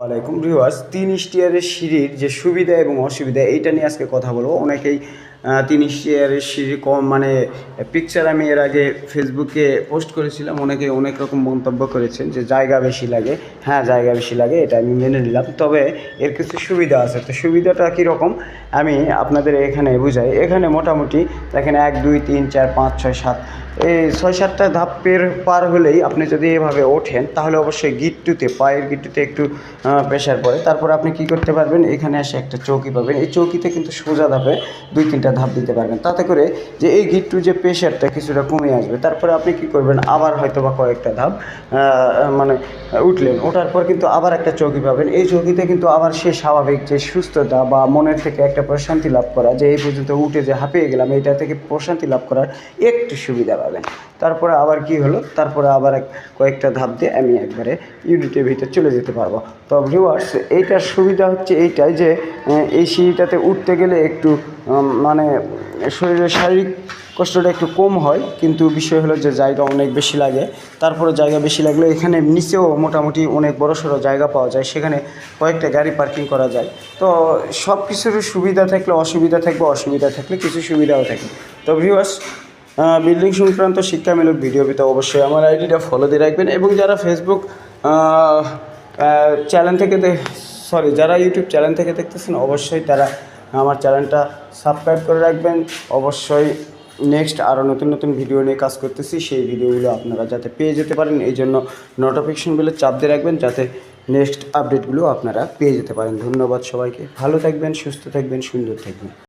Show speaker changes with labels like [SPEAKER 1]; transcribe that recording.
[SPEAKER 1] ওয়ালাইকুম ভিউয়ার্স 3 স্টিয়ারের সিঁড়ির যে সুবিধা এবং অসুবিধা এইটা নিয়ে আজকে কথা বলবো। অনেকেই 3 স্টিয়ারের সিঁড়ি কম মানে পিকচার আমি এর আগে ফেসবুকে পোস্ট করেছিলাম। অনেকে অনেক রকম মন্তব্য করেছেন যে জায়গা বেশি লাগে। হ্যাঁ, জায়গা বেশি লাগে, এটা আমি মেনে নিলাম। তবে এর কিছু সুবিধা আছে। তো সুবিধাটা কীরকম আমি আপনাদের এখানে বুঝাই। এখানে মোটামুটি দেখেন 1 2 3 4 5 6 7 এই 6-7টা ধাপের পার হলেই আপনি যদি এভাবে ওঠেন তাহলে অবশ্যই গিট্টুতে পায়ের গিট্টুতে একটু প্রেশার পড়ে। তারপর আপনি কি করতে পারবেন, এখানে এসে একটা চৌকি পাবেন। এই চৌকিতে কিন্তু সোজা ধাপে 2-3টা ধাপ দিতে পারবেন, তাতে করে যে এই গিট্টুর যে প্রেশারটা কিছুটা কমে আসবে। তারপরে আপনি কি করবেন, আবার হয়তো বা কয়েকটা ধাপ মানে উঠলেন, ওঠার পর কিন্তু আবার একটা চৌকি পাবেন। এই চৌকিতে কিন্তু আবার সে স্বাভাবিক যে সুস্থতা বা মনের থেকে একটা প্রশান্তি লাভ করা, যে এই পর্যন্ত উঠে যে হাঁপিয়ে গেলাম এইটা থেকে প্রশান্তি লাভ করার একটু সুবিধা পাবেন। তারপরে আবার কি হলো, তারপরে আবার কয়েকটা ধাপ দিয়ে আমি একবারে ইউনিটের ভিতরে চলে যেতে পারবো। তো ভিউয়ার্স, এইটার সুবিধা হচ্ছে এইটাই যে এই সিঁড়িটাতে উঠতে গেলে একটু মানে শরীরের শারীরিক কষ্টটা একটু কম হয়, কিন্তু বিষয় হলো যে জায়গা অনেক বেশি লাগে। তারপরে জায়গা বেশি লাগলে এখানে নিচেও মোটামুটি অনেক বড়সড় জায়গা পাওয়া যায়, সেখানে কয়েকটা গাড়ি পার্কিং করা যায়। তো সব কিছুর সুবিধা থাকলে অসুবিধা থাকবে, অসুবিধা থাকলে কিছু সুবিধাও থাকবে। তো ভিউয়ার্স, বিল্ডিং সংক্রান্ত শিক্ষামূলক ভিডিও পেতে অবশ্যই আমার আইডিটা ফলো দিয়ে রাখবেন। এবং যারা ফেসবুক চ্যানেল থেকে যারা ইউটিউব চ্যানেল থেকে দেখতেছেন অবশ্যই তারা আমার চ্যানেলটা সাবস্ক্রাইব করে রাখবেন। অবশ্যই নেক্সট আরও নতুন নতুন ভিডিও নিয়ে কাজ করতেছি, সেই ভিডিওগুলো আপনারা যাতে পেয়ে যেতে পারেন এই জন্য নোটিফিকেশন বেলে চাপ দিয়ে রাখবেন, যাতে নেক্সট আপডেটগুলো আপনারা পেয়ে যেতে পারেন। ধন্যবাদ সবাইকে, ভালো থাকবেন, সুস্থ থাকবেন, সুন্দর থাকবেন।